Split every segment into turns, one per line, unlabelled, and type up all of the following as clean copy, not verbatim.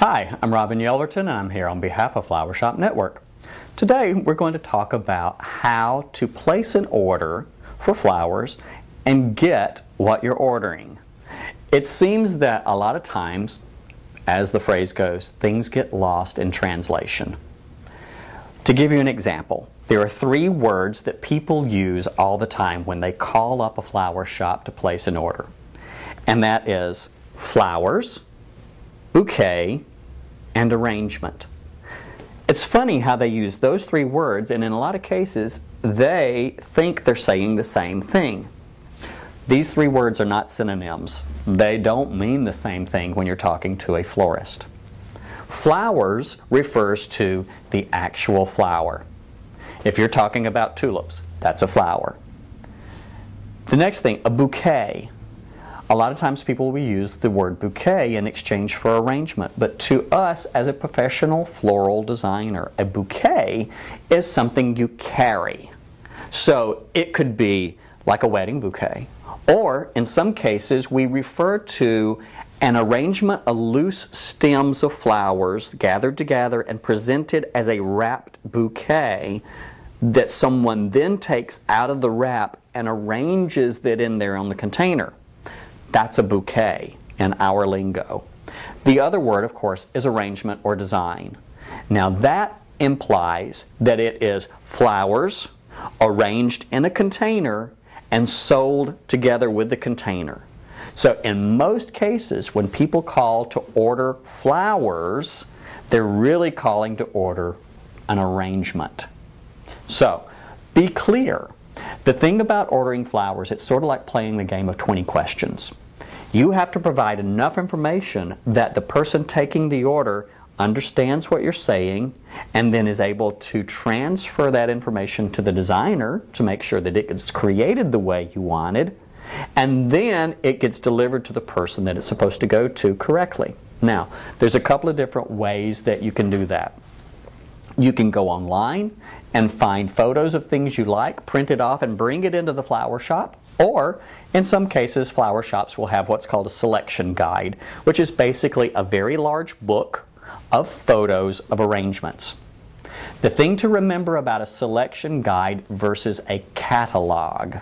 Hi, I'm Robbin Yelverton and I'm here on behalf of Flower Shop Network. Today we're going to talk about how to place an order for flowers and get what you're ordering. It seems that a lot of times, as the phrase goes, things get lost in translation. To give you an example, there are three words that people use all the time when they call up a flower shop to place an order. And that is flowers, bouquet, and arrangement. It's funny how they use those three words, and in a lot of cases they think they're saying the same thing. These three words are not synonyms. They don't mean the same thing when you're talking to a florist. Flowers refers to the actual flower. If you're talking about tulips, that's a flower. The next thing, a bouquet. A lot of times people will use the word bouquet in exchange for arrangement, but to us as a professional floral designer, a bouquet is something you carry. So it could be like a wedding bouquet, or in some cases we refer to an arrangement of loose stems of flowers gathered together and presented as a wrapped bouquet that someone then takes out of the wrap and arranges that in there on the container. That's a bouquet in our lingo. The other word, of course, is arrangement or design. Now that implies that it is flowers arranged in a container and sold together with the container. So in most cases, when people call to order flowers, they're really calling to order an arrangement. So be clear. The thing about ordering flowers, it's sort of like playing the game of 20 questions. You have to provide enough information that the person taking the order understands what you're saying and then is able to transfer that information to the designer to make sure that it gets created the way you wanted, and then it gets delivered to the person that it's supposed to go to correctly. Now, there's a couple of different ways that you can do that. You can go online and find photos of things you like, print it off and bring it into the flower shop. Or, in some cases, flower shops will have what's called a selection guide, which is basically a very large book of photos of arrangements. The thing to remember about a selection guide versus a catalog.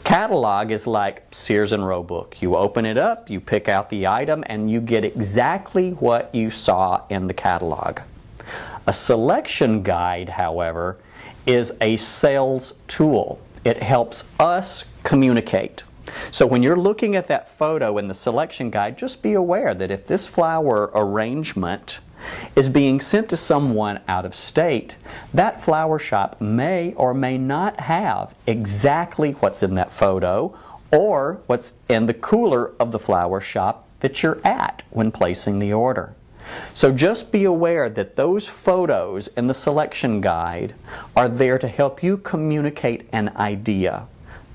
Catalog is like Sears and Roebuck. You open it up, you pick out the item, and you get exactly what you saw in the catalog. A selection guide, however, is a sales tool. It helps us communicate. So when you're looking at that photo in the selection guide, just be aware that if this flower arrangement is being sent to someone out of state, that flower shop may or may not have exactly what's in that photo or what's in the cooler of the flower shop that you're at when placing the order. So just be aware that those photos in the selection guide are there to help you communicate an idea,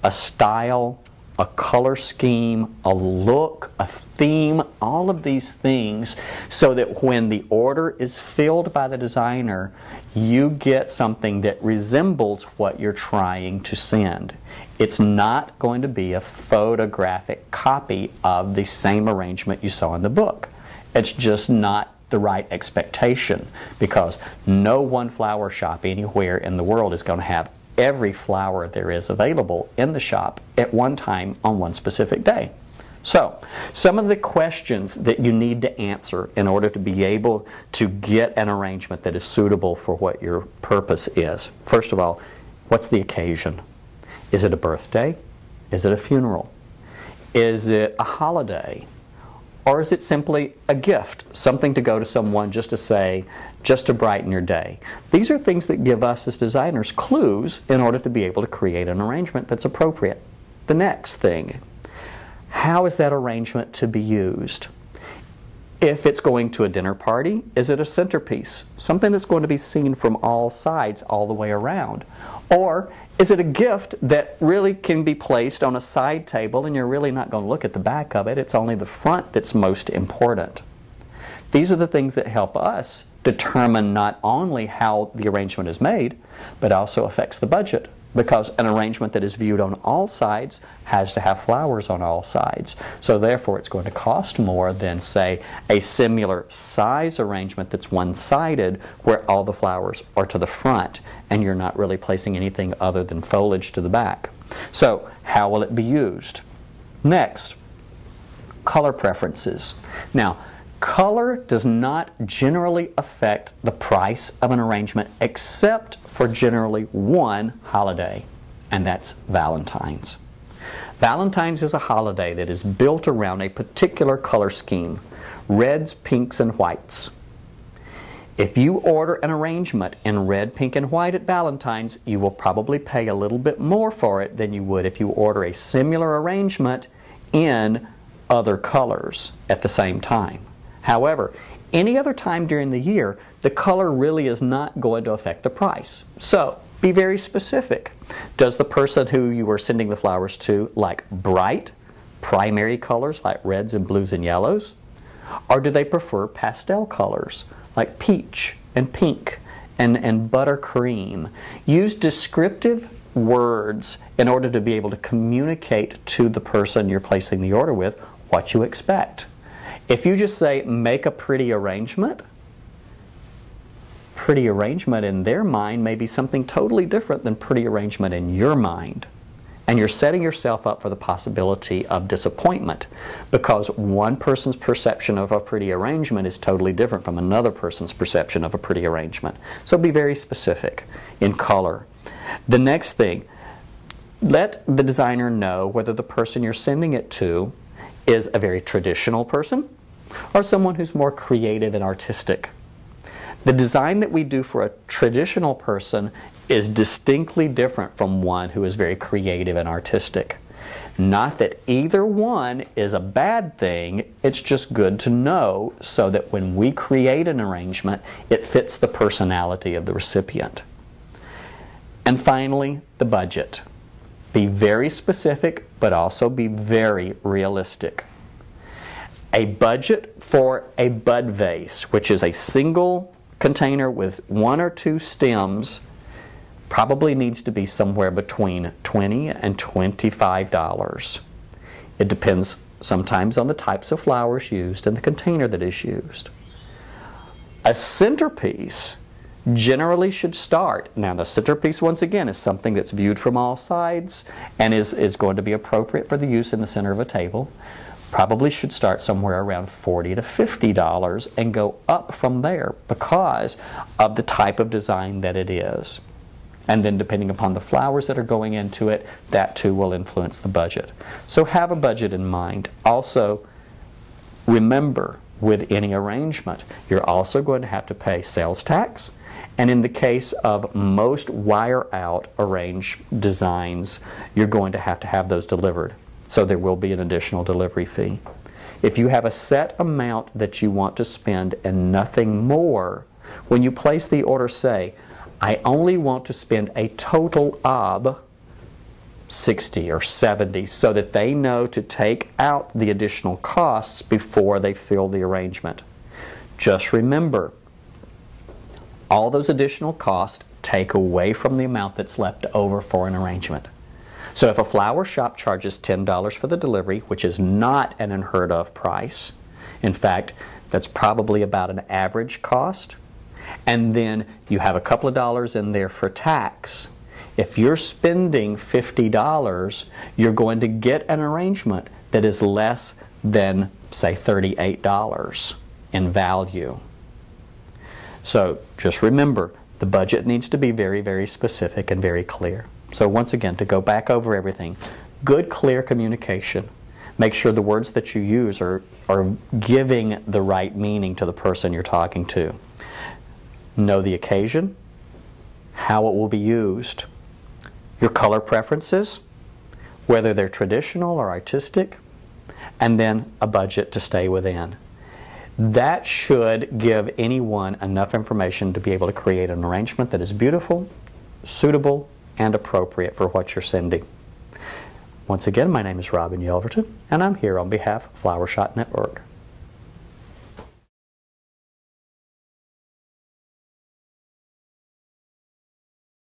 a style, a color scheme, a look, a theme, all of these things, so that when the order is filled by the designer, you get something that resembles what you're trying to send. It's not going to be a photographic copy of the same arrangement you saw in the book. It's just not the right expectation, because no one flower shop anywhere in the world is going to have every flower there is available in the shop at one time on one specific day. So, some of the questions that you need to answer in order to be able to get an arrangement that is suitable for what your purpose is. First of all, what's the occasion? Is it a birthday? Is it a funeral? Is it a holiday? Or is it simply a gift, something to go to someone just to say, just to brighten your day? These are things that give us as designers clues in order to be able to create an arrangement that's appropriate. The next thing, how is that arrangement to be used? If it's going to a dinner party, is it a centerpiece? Something that's going to be seen from all sides all the way around? Or is it a gift that really can be placed on a side table and you're really not going to look at the back of it? It's only the front that's most important. These are the things that help us determine not only how the arrangement is made, but also affects the budget because an arrangement that is viewed on all sides has to have flowers on all sides. So therefore it's going to cost more than, say, a similar size arrangement that's one-sided where all the flowers are to the front and you're not really placing anything other than foliage to the back. So how will it be used? Next, color preferences. Now, color does not generally affect the price of an arrangement except for generally one holiday, and that's Valentine's. Valentine's is a holiday that is built around a particular color scheme, reds, pinks, and whites. If you order an arrangement in red, pink, and white at Valentine's, you will probably pay a little bit more for it than you would if you order a similar arrangement in other colors at the same time. However, any other time during the year, the color really is not going to affect the price. So, be very specific. Does the person who you are sending the flowers to like bright, primary colors like reds and blues and yellows? Or do they prefer pastel colors like peach and pink and buttercream? Use descriptive words in order to be able to communicate to the person you're placing the order with what you expect. If you just say, make a pretty arrangement in their mind may be something totally different than pretty arrangement in your mind. And you're setting yourself up for the possibility of disappointment because one person's perception of a pretty arrangement is totally different from another person's perception of a pretty arrangement. So be very specific in color. The next thing, let the designer know whether the person you're sending it to is a very traditional person or someone who's more creative and artistic. The design that we do for a traditional person is distinctly different from one who is very creative and artistic. Not that either one is a bad thing, it's just good to know so that when we create an arrangement, it fits the personality of the recipient. And finally, the budget. Be very specific, but also be very realistic. A budget for a bud vase, which is a single container with one or two stems, probably needs to be somewhere between $20 and $25. It depends sometimes on the types of flowers used and the container that is used. A centerpiece generally should start. Now the centerpiece once again is something that's viewed from all sides and is going to be appropriate for the use in the center of a table. Probably should start somewhere around $40 to $50 and go up from there because of the type of design that it is. And then depending upon the flowers that are going into it, that too will influence the budget. So have a budget in mind. Also, remember with any arrangement, you're also going to have to pay sales tax. And in the case of most wire-out arrange designs, you're going to have those delivered. So there will be an additional delivery fee. If you have a set amount that you want to spend and nothing more, when you place the order, say, I only want to spend a total of $60 or $70 so that they know to take out the additional costs before they fill the arrangement. Just remember, all those additional costs take away from the amount that's left over for an arrangement. So if a flower shop charges $10 for the delivery, which is not an unheard of price, in fact, that's probably about an average cost, and then you have a couple of dollars in there for tax. If you're spending $50, you're going to get an arrangement that is less than, say, $38 in value. So just remember, the budget needs to be very, very specific and very clear. So once again, to go back over everything, good, clear communication. Make sure the words that you use are giving the right meaning to the person you're talking to. Know the occasion, how it will be used, your color preferences, whether they're traditional or artistic, and then a budget to stay within. That should give anyone enough information to be able to create an arrangement that is beautiful, suitable, and appropriate for what you're sending. Once again, my name is Robbin Yelverton, and I'm here on behalf of Flower Shop Network.